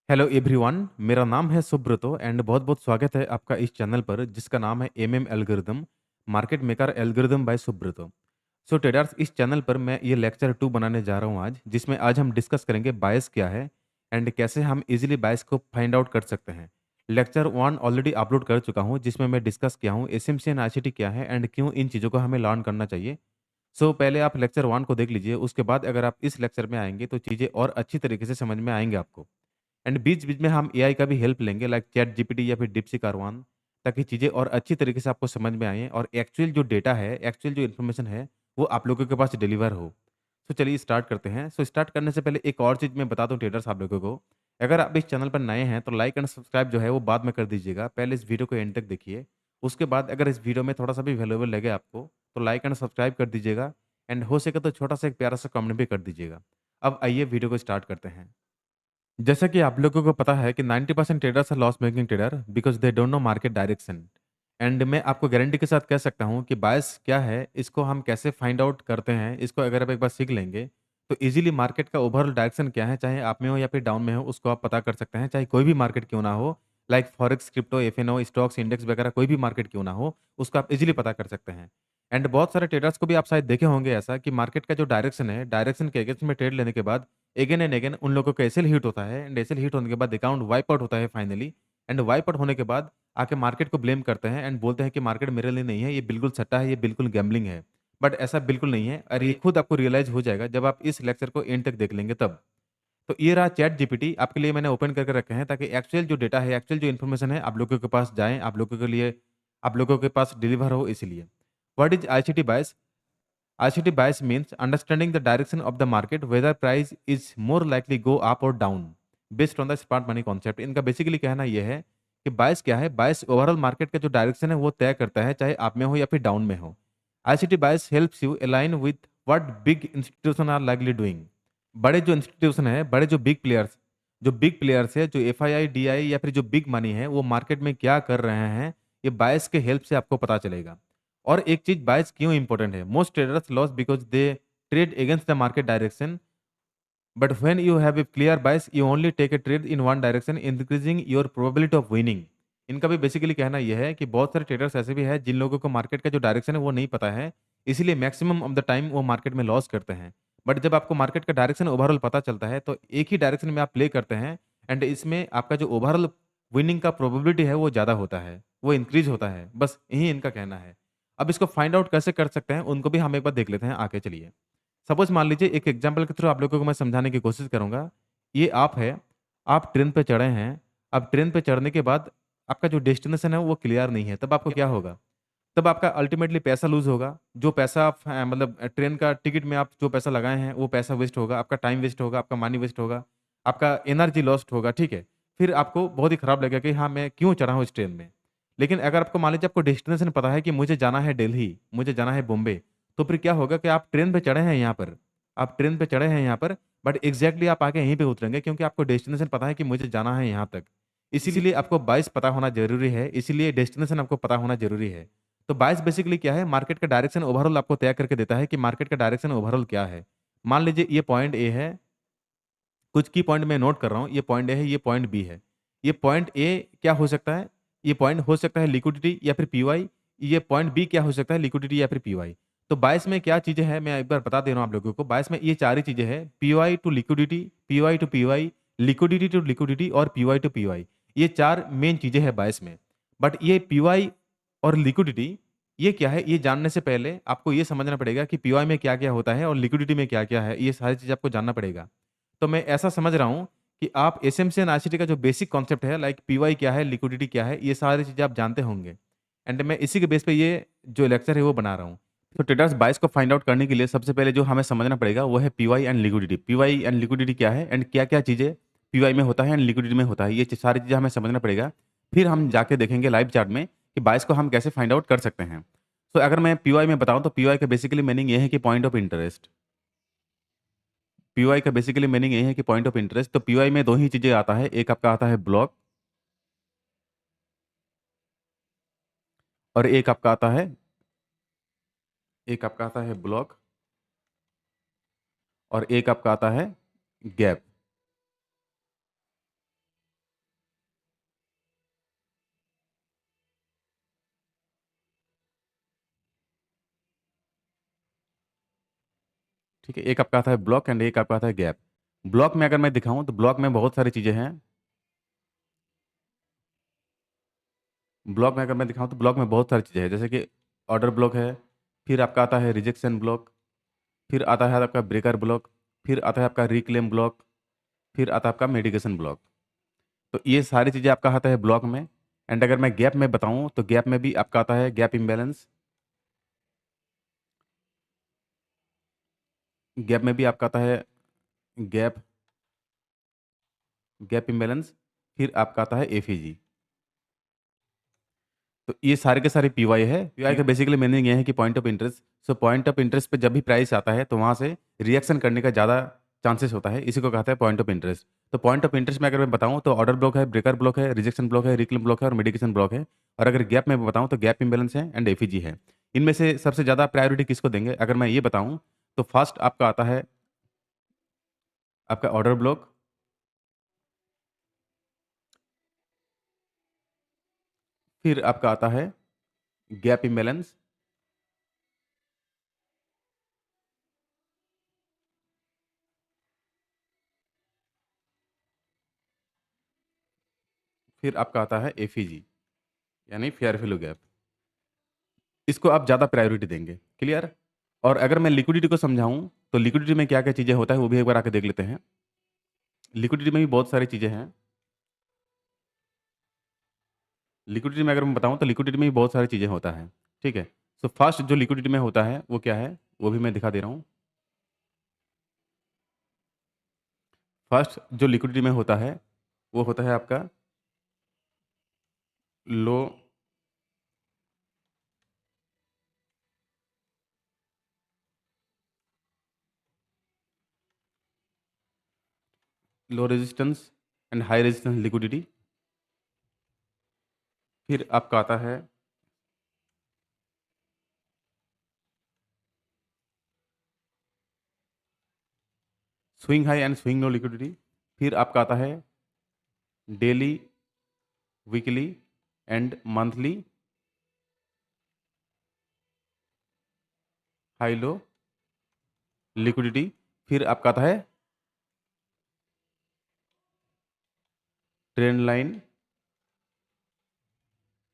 Hello everyone, मेरा नाम है सुब्रतो एंड बहुत-बहुत स्वागत है आपका इस चैनल पर जिसका नाम है MM algorithm market maker algorithm by Subrato. So traders, इस चैनल पर मैं ये लेक्चर 2 बनाने जा रहा हूँ आज, जिसमें आज हम डिस्कस करेंगे बायस क्या है एंड कैसे हम इजीली बायस को फाइंड आउट कर सकते हैं। लेक्चर 1 ऑलरेडी अपलोड कर चुका हूँ जिसमें मैं डिस्कस किया हूँ एसएमसी एंड आईसीटी क्या है एंड क्यों इन चीज़ों को हमें लर्न करना चाहिए। सो पहले आप लेक्चर 1 को देख लीजिए, उसके बाद अगर आप इस लेक्चर में आएँगे तो चीज़ें और अच्छी तरीके से समझ में आएँगे आपको। एंड बीच-बीच में हम एआई का भी हेल्प लेंगे लाइक चैट जीपीटी या फिर डीपसीक R1 ताकि चीज़ें और अच्छी तरीके से आपको समझ में आएँ और एक्चुअल जो डेटा है, एक्चुअल जो इन्फॉर्मेशन है, वो आप लोगों के पास डिलीवर हो। तो चलिए स्टार्ट करते हैं। सो स्टार्ट करने से पहले एक और चीज़ मैं बता दूँ ट्रेडर्स आप लोगों को, अगर आप इस चैनल पर नए हैं तो लाइक एंड सब्सक्राइब जो है वो बाद में कर दीजिएगा। पहले इस वीडियो को एंड तक देखिए। उसके बाद अगर इस वीडियो में थोड़ा-सा भी वैल्युएबल लगे आपको, तो लाइक एंड सब्सक्राइब कर दीजिएगा एंड हो सके तो छोटा-सा एक प्यारा-सा कमेंट भी कर दीजिएगा। अब आइए वीडियो को स्टार्ट करते हैं। जैसा कि आप लोगों को पता है कि 90% traders are loss making trader because they don't know market direction. And मैं आपको गारंटी के साथ कह सकता हूँ कि बायस क्या है, इसको हम कैसे फाइंड आउट करते हैं, इसको अगर आप एक बार सीख लेंगे, तो ईज़िली मार्केट का ओवरऑल डायरेक्शन क्या है, चाहे अप में हो या फिर डाउन में हो, उसको आप पता कर सकते हैं, चाहे कोई भी मार्केट क्यों ना हो, like forex, crypto, FNO, stocks, index वगैरह कोई भी मार्केट क्यों ना हो, उसको आप ईज़िली पता कर सकते हैं। एंड बहुत सारे ट्रेडर्स को भी आप शायद देखे होंगे ऐसा कि मार्केट का जो डायरेक्शन है, डायरेक्शन के अगेंस्ट में ट्रेड लेने के बाद अगेन एंड अगेन उन लोगों का एसएल हिट होता है एंड एसएल हिट होने के बाद अकाउंट वाइप आउट होता है फाइनली। एंड वाइप आउट होने के बाद आके मार्केट को ब्लेम करते हैं एंड बोलते हैं कि मार्केट मेरे लिए नहीं है, ये बिल्कुल सट्टा है, ये बिल्कुल गैम्बलिंग है। बट ऐसा बिल्कुल नहीं है और ये खुद आपको रियलाइज़ हो जाएगा जब आप इस लेक्चर को एंड तक देख लेंगे तब। तो ये रहा चैट जीपीटी, आपके लिए मैंने ओपन करके रखे हैं ताकि एक्चुअल जो डेटा है, एक्चुअल जो इन्फॉर्मेशन है आप लोगों के पास जाए, आप लोगों के लिए आप लोगों के पास डिलीवर हो इसलिए। What is ICT bias? ICT bias means understanding the direction of the market, whether price is more likely go up or down based on the smart money concept। इनका बेसिकली कहना यह है कि बायस क्या है? बायस ओवरऑल मार्केट का जो direction है वो तय करता है, चाहे अप में हो या फिर डाउन में हो। ICT bias helps you align with what big institution are likely doing. बड़े जो इंस्टीट्यूशन है, बड़े जो बिग प्लेयर्स है, जो एफआईआई, डीआई या फिर जो बिग मनी है, वो मार्केट में क्या कर रहे हैं, ये बायस के हेल्प से आपको पता चलेगा। और एक चीज़ बायस क्यों इंपॉर्टेंट है? Most traders loss because they trade against the market direction, but when you have a clear bias you only take a trade in one direction increasing your probability of winning. इनका भी basically कहना यह है कि बहुत सारे traders ऐसे भी हैं जिन लोगों को मार्केट का जो डायरेक्शन है वो नहीं पता है, इसीलिए मैक्सिमम ऑफ द टाइम वो मार्केट में लॉस करते हैं। बट जब आपको मार्केट का डायरेक्शन ओवरऑल पता चलता है तो एक ही डायरेक्शन में आप प्ले करते हैं एंड इसमें आपका जो ओवरऑल विनिंग का प्रोबेबिलिटी है वो ज़्यादा होता है, वो इंक्रीज़ होता है। बस यही इनका कहना है। अब इसको फाइंड आउट कैसे कर सकते हैं, उनको भी हम एक बार देख लेते हैं आगे चलिए। सपोज़ मान लीजिए एक एग्ज़ाम्पल के थ्रू आप लोगों को मैं समझाने की कोशिश करूँगा। ये आप है, आप ट्रेन पे चढ़े हैं, अब ट्रेन पे चढ़ने के बाद आपका जो डेस्टिनेशन है वो क्लियर नहीं है, तब आपको क्या होगा? तब आपका अल्टीमेटली पैसा लूज़ होगा। जो पैसा आप मतलब ट्रेन का टिकट में आप जो पैसा लगाए हैं, वो पैसा वेस्ट होगा, आपका टाइम वेस्ट होगा, आपका मनी वेस्ट होगा, आपका एनर्जी लॉस्ट होगा, ठीक है? फिर आपको बहुत ही खराब लगेगा कि हाँ, मैं क्यों चढ़ा हूँ इस ट्रेन में। लेकिन अगर आपको मान लीजिए आपको डेस्टिनेशन पता है कि मुझे जाना है दिल्ली, मुझे जाना है बॉम्बे, तो फिर क्या होगा कि आप ट्रेन पे चढ़े हैं यहाँ पर, आप ट्रेन पे चढ़े हैं यहाँ पर, बट एग्ज़ैक्टली आप आके यहीं पे उतरेंगे क्योंकि आपको डेस्टिनेशन पता है कि मुझे जाना है यहाँ तक। इसीलिए आपको बायस पता होना ज़रूरी है, इसीलिए डेस्टिनेशन आपको पता होना ज़रूरी है। तो बायस बेसिकली क्या है? मार्केट का डायरेक्शन ओवरऑल आपको तय करके देता है कि मार्केट का डायरेक्शन ओवरऑल क्या है। मान लीजिए ये पॉइंट ए है, कुछ की पॉइंट मैं नोट कर रहा हूँ, ये पॉइंट ए है, ये पॉइंट बी है। ये पॉइंट ए क्या हो सकता है? ये पॉइंट हो सकता है लिक्विडिटी या फिर पीवाई, ये पॉइंट बी क्या हो सकता है? लिक्विडिटी या फिर पीवाई। तो बायस में क्या चीज़ें हैं, मैं एक बार बता दे रहा हूँ आप लोगों को। बायस में ये 4 ही चीज़ें हैं, PY to liquidity, PY to PY, liquidity to liquidity और पीवाई टू पीवाई। ये 4 मेन चीज़ें हैं बायस में। बट ये पीवाई और लिक्विडिटी ये क्या है? ये जानने से पहले आपको ये समझना पड़ेगा कि पीवाई में क्या-क्या होता है और लिक्विडिटी में क्या-क्या है, ये सारी चीज़ें आपको जानना पड़ेगा। तो मैं ऐसा समझ रहा हूँ कि आप एसएमसी एंड आईसीटी का जो बेसिक कॉन्सेप्ट है लाइक पीवाई क्या है, लिक्विडिटी क्या है, ये सारी चीज़ें आप जानते होंगे। एंड मैं इसी के बेस पे ये जो लेक्चर है वो बना रहा हूँ। तो ट्रेडर्स बायस को फाइंड आउट करने के लिए सबसे पहले जो हमें समझना पड़ेगा वो है PY and liquidity. PY and liquidity क्या है एंड क्या-क्या चीज़ें पीवाई में होता है एंड लिक्विडिटी में होता है, ये सारी चीज़ें हमें समझना पड़ेगा। फिर हम जाके देखेंगे लाइव चार्ट में कि बायस को हम कैसे फाइंड आउट कर सकते हैं। तो अगर मैं पीवाई में बताऊँ तो पीवाई का बेसिकली मीनिंग ये है कि पॉइंट ऑफ इंटरेस्ट। पीवाई का बेसिकली मीनिंग यही है कि पॉइंट ऑफ इंटरेस्ट। तो पीवाई में 2 ही चीज़ें आता है, एक आपका आता है ब्लॉक और एक आपका आता है ब्लॉक और एक आपका आता है गैप। ठीक है? एक आपका आता है ब्लॉक एंड एक आपका आता है गैप। ब्लॉक में अगर मैं दिखाऊँ तो ब्लॉक में बहुत सारी चीज़ें हैं। ब्लॉक में अगर मैं दिखाऊँ तो ब्लॉक में बहुत सारी चीज़ें हैं, जैसे कि ऑर्डर ब्लॉक है, फिर आपका आता है रिजेक्शन ब्लॉक, फिर आता है आपका ब्रेकर ब्लॉक, फिर आता है आपका रिक्लेम ब्लॉक, फिर आता है आपका मेडिकेशन ब्लॉक। तो ये सारी चीज़ें आपका आता है ब्लॉक में। एंड अगर मैं गैप में बताऊँ तो गैप में भी आपका आता है गैप इम्बैलेंस, गैप में भी आपका आता है गैप गैप इम्बैलेंस, फिर आपका आता है एफईजी। तो ये सारे के सारे पीवाई है। पीवाई का बेसिकली मीनिंग ये है कि point of interest. So point of interest पे जब भी प्राइस आता है तो वहाँ से रिएक्शन करने का ज़्यादा चांसेस होता है, इसी को कहते हैं पॉइंट ऑफ इंटरेस्ट। तो पॉइंट ऑफ इंटरेस्ट में अगर मैं बताऊँ तो ऑर्डर ब्लॉक है, ब्रेकर ब्लॉक है, रिजेक्शन ब्लॉक है, रिक्लेम ब्लॉक है और मेडिकेशन ब्लॉक है। और अगर गैप में बताऊँ तो गैप इम्बैलेंस है एंड एफईजी है। इनमें से सबसे ज़्यादा प्रायोरिटी किसको देंगे? अगर मैं ये बताऊँ तो फर्स्ट आपका आता है आपका ऑर्डर ब्लॉक, फिर आपका आता है गैप इम्बैलेंस, फिर आपका आता है एफईजी यानी फेयर वैल्यू गैप। इसको आप ज़्यादा प्रायोरिटी देंगे, क्लियर? और अगर मैं लिक्विडिटी को समझाऊँ, तो लिक्विडिटी में क्या-क्या चीज़ें होता है, वो भी एक बार आके देख लेते हैं। लिक्विडिटी में भी बहुत सारी चीज़ें हैं। लिक्विडिटी में अगर मैं बताऊँ, तो लिक्विडिटी में भी बहुत सारी चीज़ें होता है, ठीक है? सो फर्स्ट जो लिक्विडिटी में होता है, वो क्या है? वो भी मैं दिखा दे रहा हूँ। फर्स्ट जो लिक्विडिटी में होता है, वो होता है आपका low low resistance and high resistance liquidity. फिर आपका आता है swing high and swing low liquidity. फिर आपका आता है daily, weekly and monthly high low liquidity. फिर आपका आता है ट्रेंड लाइन,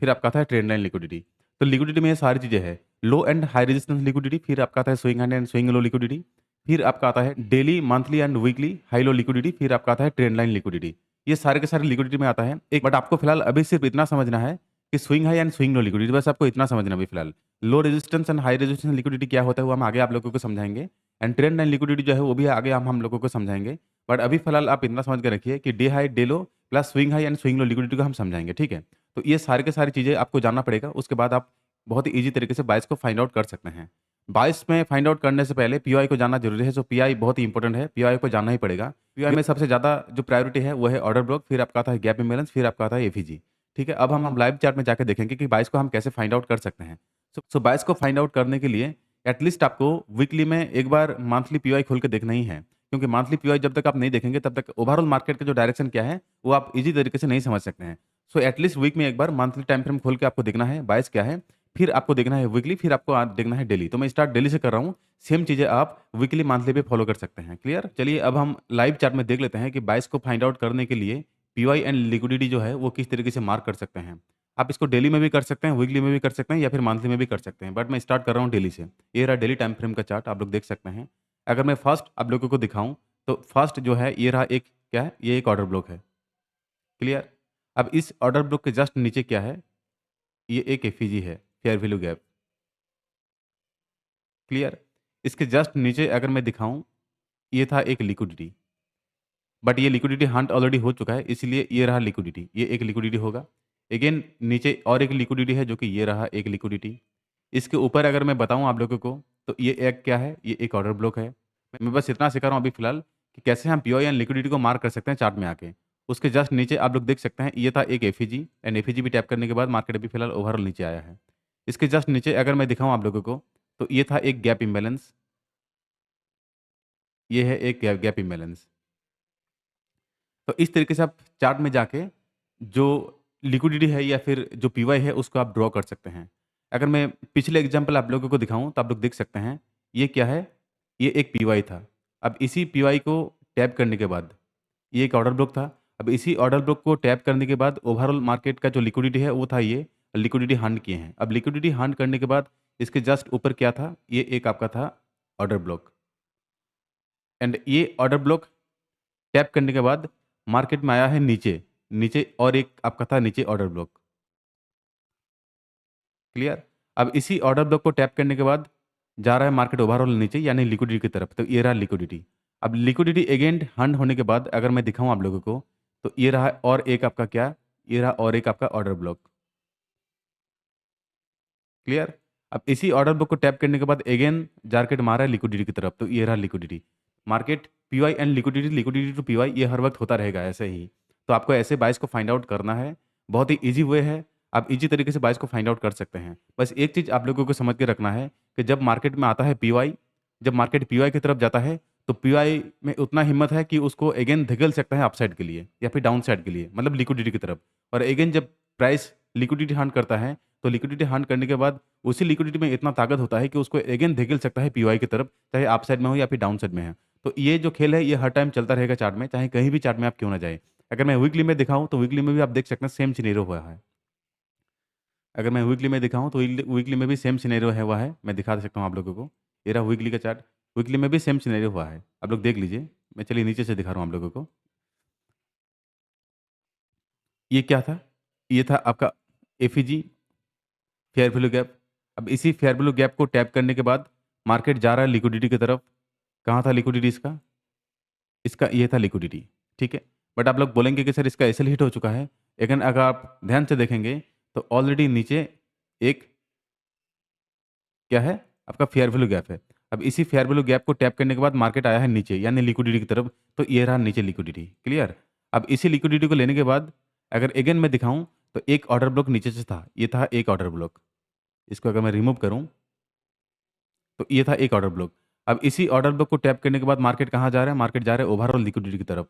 फिर आपका आता है ट्रेंड लाइन लिक्विडिटी। तो लिक्विडिटी में ये सारी चीज़ें हैं। लो एंड हाई रेजिस्टेंस लिक्विडिटी, फिर आपका आता है swing high and swing low liquidity, फिर आपका आता है daily, monthly and weekly high low liquidity, फिर आपका आता है ट्रेंड लाइन लिक्विडिटी। ये सारे के सारे लिक्विडिटी में आता है। एक बट आपको फिलहाल अभी सिर्फ इतना समझना है कि swing high and swing low liquidity, बस आपको इतना समझना है अभी फिलहाल। लो resistance and high resistance liquidity क्या होता है, वो हम आगे आप लोगों को समझाएँगे। एंड ट्रेंड लाइन लिक्विडिटी जो है, वो भी आगे हम लोगों को समझाएँगे। बट अभी फिलहाल आप इतना समझ के रखिए कि day high, day low plus swing high and swing low liquidity को हम समझाएँगे, ठीक है? तो ये सारी की सारी चीज़ें आपको जानना पड़ेगा, उसके बाद आप बहुत ही ईज़ी तरीके से बायस को फाइंड आउट कर सकते हैं। बायस में फाइंड आउट करने से पहले पीओआई को जानना ज़रूरी है, सो पीआई बहुत ही इंपॉर्टेंट है, पीओआई को जानना ही पड़ेगा। पीओआई में सबसे ज़्यादा जो प्रायोरिटी है, वो है ऑर्डर ब्लॉक, फिर आपका आता है गैप इम्बैलेंस, फिर आपका आता है एफईजी, ठीक है? अब हम लाइव चार्ट में जाके देखेंगे कि बायस को हम कैसे फाइंड आउट कर सकते हैं। सो बायस को फाइंड आउट करने के लिए एटलीस्ट आपको वीकली में एक बार मंथली पीओआई खोल के देखना ही है, क्योंकि मंथली पीओआई जब तक आप नहीं देखेंगे, तब तक ओवरऑल मार्केट का जो डायरेक्शन क्या है, वो आप ईज़ी तरीके से नहीं समझ सकते हैं। सो एटलीस्ट वीक में एक बार मंथली टाइम फ्रेम खोल के आपको देखना है बायस क्या है, फिर आपको देखना है वीकली, फिर आपको देखना है डेली। तो मैं स्टार्ट डेली से कर रहा हूँ, सेम चीज़ें आप वीकली, मंथली पे फॉलो कर सकते हैं। क्लियर? चलिए अब हम लाइव चार्ट में देख लेते हैं कि बायस को फाइंड आउट करने के लिए पीवाई एंड लिक्विडिटी जो है, वो किस तरीके से मार्क कर सकते हैं। आप इसको डेली में भी कर सकते हैं, वीकली में भी कर सकते हैं या फिर मंथली में भी कर सकते हैं। बट मैं स्टार्ट कर रहा हूँ डेली से। ये रहा डेली टाइम फ्रेम का चार्ट, आप लोग देख सकते हैं। अगर मैं फर्स्ट आप लोगों को दिखाऊँ, तो फर्स्ट जो है ये रहा, एक क्या है, ये एक ऑर्डर ब्लॉक है। क्लियर? अब इस ऑर्डर ब्लॉक के जस्ट नीचे क्या है, ये एक एफईजी है, फेयर वैल्यू गैप। क्लियर? इसके जस्ट नीचे अगर मैं दिखाऊँ, ये था एक लिक्विडिटी, बट ये लिक्विडिटी हंट ऑलरेडी हो चुका है, इसलिए ये रहा लिक्विडिटी, ये एक लिक्विडिटी होगा। अगेन नीचे और एक लिक्विडिटी है, जो कि ये रहा एक लिक्विडिटी। इसके ऊपर अगर मैं बताऊँ आप लोगों को, तो ये एक क्या है, ये एक ऑर्डर ब्लॉक है। मैं बस इतना सिखा रहा हूँ अभी फिलहाल कि कैसे हम पीओ या लिक्विडिटी को मार्क कर सकते हैं चार्ट में आके। उसके जस्ट नीचे आप लोग देख सकते हैं, ये था एक एफईजी एंड एफईजी भी टैप करने के बाद मार्केट अभी फिलहाल ओवरऑल नीचे आया है। इसके जस्ट नीचे अगर मैं दिखाऊँ आप लोगों को, तो ये था एक गैप इम्बैलेंस, ये है एक गैप इम्बैलेंस। तो इस तरीके से आप चार्ट में जाके जो लिक्विडिटी है या फिर जो पीवाई है, उसको आप ड्रॉ कर सकते हैं। अगर मैं पिछले एग्जांपल आप लोगों को दिखाऊँ, तो आप लोग देख सकते हैं, ये क्या है, ये एक पीवाई था। अब इसी पीवाई को टैप करने के बाद ये एक ऑर्डर ब्लॉक था। अब इसी ऑर्डर ब्लॉक को टैप करने के बाद ओवरऑल मार्केट का जो लिक्विडिटी है वो था ये, लिक्विडिटी हंट किए हैं। अब लिक्विडिटी हंट करने के बाद इसके जस्ट ऊपर क्या था, ये एक आपका था ऑर्डर ब्लॉक, एंड ये ऑर्डर ब्लॉक टैप करने के बाद मार्केट में आया है नीचे, नीचे और एक आपका था नीचे ऑर्डर ब्लॉक। क्लियर? अब इसी ऑर्डर ब्लॉक को टैप करने के बाद जा रहा है मार्केट ओवरऑल नीचे यानी लिक्विडिटी की तरफ, तो ये रहा लिक्विडिटी। अब लिक्विडिटी अगेन हंट होने के बाद अगर मैं दिखाऊँ आप लोगों को, तो ये रहा और एक आपका क्या, ये रहा और एक आपका ऑर्डर ब्लॉक। क्लियर? अब इसी ऑर्डर बुक को टैप करने के बाद अगेन मार्केट मारा है लिक्विडिटी की तरफ, तो ये रहा liquidity. Market PY and liquidity, liquidity to PY, ये हर वक्त होता रहेगा ऐसे ही। तो आपको ऐसे बाइस को फाइंड आउट करना है, बहुत ही ईजी वे है, आप ईजी तरीके से बाइस को फाइंड आउट कर सकते हैं। बस एक चीज़ आप लोगों को समझ के रखना है कि जब मार्केट में आता है पीवाई, जब मार्केट पीवाई की तरफ जाता है, तो पीवाई में उतना हिम्मत है कि उसको अगेन धकेल सकता है अपसाइड के लिए या फिर डाउन साइड के लिए, मतलब लिक्विडिटी की तरफ। और अगेन जब प्राइस लिक्विडिटी हंट करता है, तो लिक्विडिटी हंट करने के बाद उसी लिक्विडिटी में इतना ताकत होता है कि उसको अगेन धकेल सकता है पीवाई की तरफ, चाहे अप साइड में हो या फिर डाउन साइड में है। तो ये जो खेल है ये हर टाइम चलता रहेगा चार्ट में, चाहे कहीं भी चार्ट में आप क्यों ना जाए। अगर मैं वीकली में दिखाऊँ तो वीकली में भी आप देख सकते हैं सेम सिनेरियो हुआ है। अगर मैं वीकली में दिखाऊँ तो वीकली में भी सेम सिनेरियो है हुआ है, मैं दिखा सकता हूँ आप लोगों को। ये रहा वीकली का चार्ट, वीकली में भी सेम सिनेरियो हुआ है, आप लोग देख लीजिए। मैं चलिए नीचे से दिखा रहा हूँ आप लोगों को। ये क्या था? ये था आपका एफईजी फेयर वैल्यू गैप। अब इसी फेयर वैल्यू गैप को टैप करने के बाद मार्केट जा रहा है लिक्विडिटी की तरफ। कहाँ था लिक्विडिटी इसका? इसका ये था लिक्विडिटी, ठीक है। बट आप लोग बोलेंगे कि सर इसका एसएल हिट हो चुका है, लेकिन अगर आप ध्यान से देखेंगे तो ऑलरेडी नीचे एक क्या है, आपका फेयर वैल्यू गैप है। अब इसी फेयर वैल्यू गैप को टैप करने के बाद मार्केट आया है नीचे यानी लिक्विडिटी की तरफ, तो ये रहा नीचे लिक्विडिटी। क्लियर? अब इसी लिक्विडिटी को लेने के बाद अगर अगेन मैं दिखाऊं तो एक ऑर्डर ब्लॉक नीचे से था, ये था एक ऑर्डर ब्लॉक। इसको अगर मैं रिमूव करूं तो ये था एक ऑर्डर ब्लॉक। अब इसी ऑर्डर ब्लॉक को टैप करने के बाद मार्केट कहाँ जा रहा है? मार्केट जा रहा है ओवरऑल लिक्विडिटी की तरफ।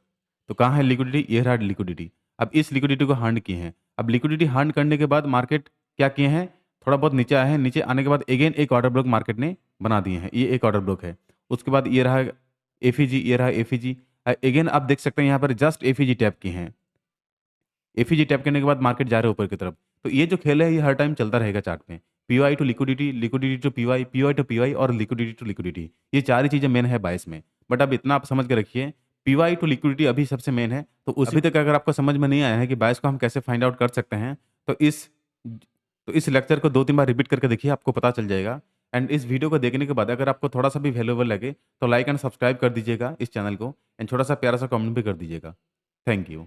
तो कहाँ है लिक्विडिटी? ये रहा लिक्विडिटी। अब इस लिक्विडिटी को हंड किए हैं। अब लिक्विडिटी हंड करने के बाद मार्केट क्या किए हैं? थोड़ा बहुत नीचे आए हैं। नीचे आने के बाद अगेन एक ऑर्डर ब्लॉक मार्केट ने बना दिए हैं। ये एक ऑर्डर ब्लॉक है। उसके बाद ये रहा एफईजी, ये रहा एफईजी। अगेन आप देख सकते हैं यहाँ पर जस्ट एफईजी टैप किए हैं। एफईजी टैप करने के बाद मार्केट जा रहा है ऊपर की तरफ। तो ये जो खेल है ये हर टाइम चलता रहेगा चार्ट में। PY to liquidity, liquidity to PY, PY to PY और लिक्विडिटी टू लिक्विडिटी, ये चार ही चीज़ें मेन है बायस में। बट अब इतना आप समझ के रखिए, पीवाई टू लिक्विडिटी अभी सबसे मेन है। तो उसी अभी तक अगर आपको समझ में नहीं आया है कि बायस को हम कैसे फाइंड आउट कर सकते हैं, तो इस लेक्चर को 2-3 बार रिपीट करके देखिए, आपको पता चल जाएगा। एंड इस वीडियो को देखने के बाद अगर आपको थोड़ा सा भी वैल्यूएबल लगे तो लाइक एंड सब्सक्राइब कर दीजिएगा इस चैनल को, एंड छोटा सा प्यारा सा कमेंट भी कर दीजिएगा। Thank you.